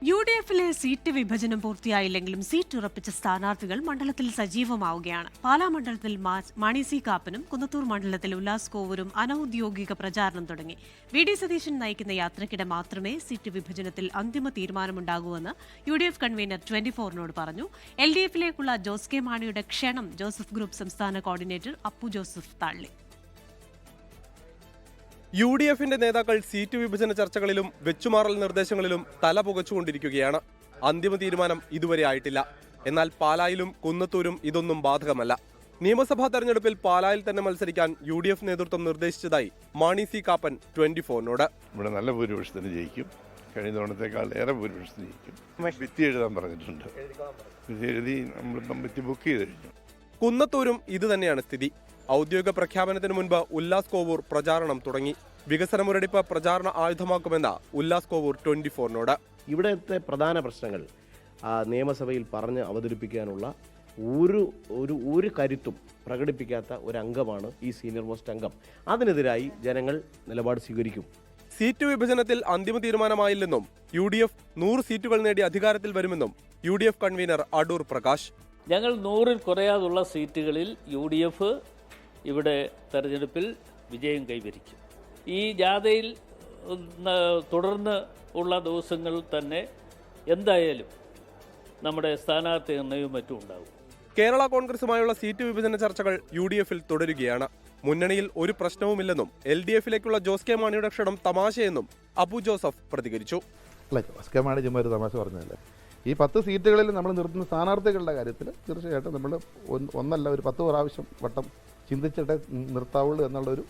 യുഡിഎഫിലെ seat വിഭജനം പൂർത്തിയായില്ലെങ്കിലും seat ഉറപ്പിച്ച സ്ഥാനാർത്ഥികൾ മണ്ഡലത്തിൽ സജീവമാവുകയാണ്. പാലാ മണ്ഡലത്തിൽ മാണി സി കാപ്പനും കുന്നത്തൂർ മണ്ഡലത്തിൽ ഉല്ലാസ് കോവൂരും അനൌദ്യോഗിക പ്രചാരണം തുടങ്ങി. വി.ഡി. സതീശൻ നയിക്കുന്ന യാത്രയ്ക്കിടെ മാത്രമേ സീറ്റ് വിഭജനത്തിൽ അന്തിമ തീരുമാനമുണ്ടാകൂവെന്ന് യുഡിഎഫ് കൺവീനർ 24നോട് പറഞ്ഞു. എൽഡിഎഫിലേക്കുള്ള ജോസ് കെ മാണിയുടെ ക്ഷണം ജോസഫ് ഗ്രൂപ്പ് സംസ്ഥാന കോർഡിനേറ്റർ അപ്പു ജോസഫ് തള്ളി. യുഡിഎഫിന്റെ നേതാക്കൾ സീറ്റ് വിഭജന ചർച്ചകളിലും വെച്ചുമാറൽ നിർദ്ദേശങ്ങളിലും തല പുകച്ചുകൊണ്ടിരിക്കുകയാണ്. അന്തിമ തീരുമാനം ഇതുവരെ ആയിട്ടില്ല. എന്നാൽ പാലായിലും കുന്നത്തൂരും ഇതൊന്നും ബാധകമല്ല. നിയമസഭാ തെരഞ്ഞെടുപ്പിൽ പാലായിൽ തന്നെ മത്സരിക്കാൻ യുഡിഎഫ് നേതൃത്വം നിർദ്ദേശിച്ചതായി മാണി സി കാപ്പൻ 24നോട്. ഇവിടെ നല്ല ഭൂരിപക്ഷത്തിന് ജയിക്കും, കഴിഞ്ഞ തവണത്തേക്കാൾ ഏറെ ഭൂരിപക്ഷത്തിന് ജയിക്കും. ഭിത്തി എഴുതാൻ പറഞ്ഞിട്ടുണ്ട്, എഴുതി നമ്മളിപ്പം ഭിത്തി ബുക്ക് ചെയ്ത് കഴിഞ്ഞു. കുന്നത്തൂരും ഇതുതന്നെയാണ് സ്ഥിതി. ഔദ്യോഗിക പ്രഖ്യാപനത്തിന് മുൻപ് ഉല്ലാസ് കോവൂർ പ്രചാരണം തുടങ്ങി. വികസന മുരടിപ്പ് പ്രചാരണ ആയുധമാക്കുമെന്ന ഉല്ലാസ് കോവൂർ 24നോട്. ഇവിടുത്തെ പ്രധാന പ്രശ്നങ്ങൾ നിയമസഭയിൽ പറഞ്ഞ് അവതരിപ്പിക്കാനുള്ള ഒരു കരുത്തും പ്രകടിപ്പിക്കാത്ത ഒരു അംഗമാണ് ഈ സീനിയർ മോസ്റ്റ് അംഗം. അതിനെതിരായി ജനങ്ങൾ നിലപാട് സ്വീകരിക്കും. സീറ്റ് വിഭജനത്തിൽ അന്തിമ തീരുമാനമായില്ലെന്നും യുഡിഎഫ് 100 സീറ്റുകൾ നേടി അധികാരത്തിൽ വരുമെന്നും യുഡിഎഫ് കൺവീനർ അടൂർ പ്രകാശ്. ഞങ്ങൾ 100-ൽ കുറയാതുള്ള സീറ്റുകളിൽ യുഡിഎഫ് ഇവിടെ തെരഞ്ഞെടുപ്പിൽ വിജയം കൈവരിക്കും. ഈ ജാഥയിൽ തുടർന്ന് ഉള്ള ദിവസങ്ങളിൽ തന്നെ എന്തായാലും നമ്മുടെ സ്ഥാനാർത്ഥി നിർണ്ണയവും മറ്റും ഉണ്ടാകും. കേരള കോൺഗ്രസുമായുള്ള സീറ്റ് വിഭജന ചർച്ചകൾ യുഡിഎഫിൽ തുടരുകയാണ്. മുന്നണിയിൽ ഒരു പ്രശ്നവുമില്ലെന്നും എൽഡിഎഫിലേക്കുള്ള ജോസ് കെ മാണിയുടെ ക്ഷണം തമാശയെന്നും അബു ജോസഫ് പ്രതികരിച്ചു. അല്ല, ജോസ് കെ മാണി ചുമ്മാ ഒരു തമാശ പറഞ്ഞതല്ലേ. ഈ 10 സീറ്റുകളിൽ നമ്മൾ നിർത്തുന്ന സ്ഥാനാർത്ഥികളുടെ കാര്യത്തിൽ തീർച്ചയായിട്ടും നമ്മൾ ഒന്നല്ല ഒരു 10 പ്രാവശ്യം വട്ടം ചിന്തിച്ചിട്ടേ നിർത്താവുള്ളൂ എന്നുള്ളൊരു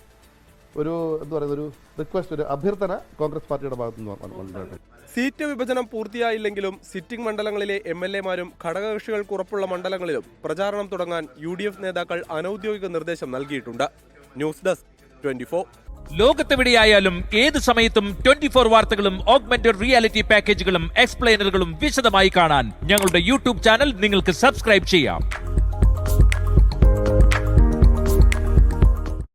എന്താ പറയുക, ഒരു റിക്വസ്റ്റ്, ഒരു അഭ്യർത്ഥന കോൺഗ്രസ് പാർട്ടിയുടെ ഭാഗത്തു നിന്ന്. സീറ്റ് വിഭജനം പൂർത്തിയായില്ലെങ്കിലും സിറ്റിംഗ് മണ്ഡലങ്ങളിലെ എംഎൽഎമാരും ഘടകകക്ഷികൾക്ക് ഉറപ്പുള്ള മണ്ഡലങ്ങളിലും പ്രചാരണം തുടങ്ങാൻ യുഡിഎഫ് നേതാക്കൾ അനൌദ്യോഗിക നിർദ്ദേശം നൽകിയിട്ടുണ്ട്. News desk 24. ലോകത്തെവിടെയായാലും ഏത് സമയത്തും 24 വാർത്തകളും ഓഗ്മെന്റഡ് റിയാലിറ്റി പാക്കേജുകളും എക്സ്പ്ലെയിനറുകളും വിശദമായി കാണാൻ ഞങ്ങളുടെ യൂട്യൂബ് ചാനൽ നിങ്ങൾക്ക് സബ്സ്ക്രൈബ് ചെയ്യാം.